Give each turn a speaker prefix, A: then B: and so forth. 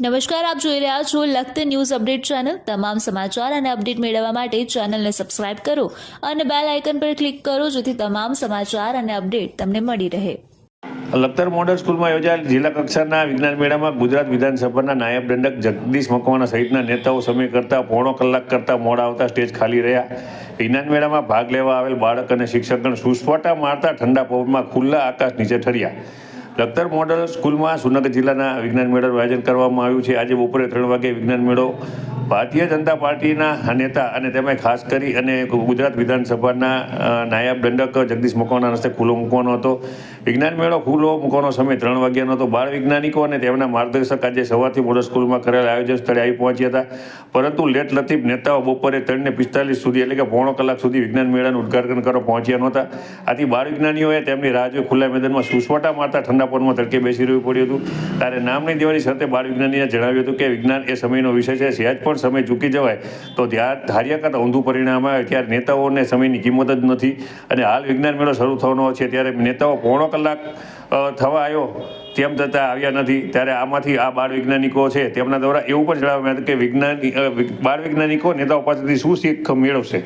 A: નમસ્કાર, આપ જોઈ રહ્યા છો લખત ન્યૂઝ અપડેટ ચેનલ। તમામ સમાચાર અને અપડેટ મેળવવા માટે ચેનલને સબસ્ક્રાઇબ કરો અને બેલ આઇકન પર ક્લિક કરો જેથી તમામ સમાચાર અને અપડેટ તમને મળી રહે।
B: લખતર મોડલ સ્કૂલમાં યોજાયેલ જિલ્લા કક્ષાના વિજ્ઞાન મેળામાં ગુજરાત વિધાનસભાના નાયબ દંડક જગદીશ મકવાણા સહિતના નેતાઓ સમય કરતાં પોણો કલાક કરતાં મોડા આવતા સ્ટેજ ખાલી રહ્યા। વિજ્ઞાન મેળામાં ભાગ લેવા આવેલ બાળક અને શિક્ષકગણ સુસવાટા મારતા ઠંડા પવનમાં ખુલ્લા આકાશ નીચે ઠર્યા। લખતર મોડલ સ્કૂલમાં સુરનગર જિલ્લાના વિજ્ઞાન મેળાનું આયોજન કરવામાં આવ્યું છે। આજે બપોરે 3 વાગે વિજ્ઞાન મેળો ભારતીય જનતા પાર્ટીના નેતા અને તેમાં ખાસ કરી અને ગુજરાત વિધાનસભાના નાયબ દંડક જગદીશ મકવાણા હસ્તે ખુલ્લો મૂકવાનો હતો। વિજ્ઞાન મેળો ખુલ્લો મૂકવાનો સમય 3 વાગ્યાનો હતો। બાળ વૈજ્ઞાનિકો અને તેમના માર્ગદર્શક આજે સવારથી મોડલ સ્કૂલમાં કરેલ આયોજન સ્થળે આવી પહોંચ્યા હતા, પરંતુ લેટ લતીફ નેતાઓ બપોરે 3:45 સુધી એટલે કે પોણો કલાક સુધી વિજ્ઞાન મેળાનું ઉદ્ઘાટન કરવા પહોંચ્યા નહોતા। આથી બાળ વિજ્ઞાનીઓએ તેમની રાહ જોઈ ખુલ્લા મેદાનમાં સુસવાટા મારતા ઠંડા પવનમાં તડકે બેસી રહેવું પડ્યું હતું। ત્યારે નામ નહીં દેવાની શરતે બાળ વિજ્ઞાનીએ જણાવ્યું હતું કે વિજ્ઞાન એ સમયનો વિષય છે, સહેજ પણ સમય ચૂકી જવાય તો ધાર્યા કરતાં ઊંધું પરિણામ આવે। ત્યારે નેતાઓને સમયની કિંમત જ નથી અને હાલ વિજ્ઞાન મેળો શરૂ થવાનો છે ત્યારે નેતાઓ પોણો કલાક થવા આવ્યો તેમ છતાં આવ્યા નથી। ત્યારે આમાંથી આ બાળ વૈજ્ઞાનિકો છે તેમના દ્વારા એવું પણ જણાવવામાં આવ્યું કે બાળ વૈજ્ઞાનિકો નેતાઓ પાસેથી શું શીખ મેળવશે।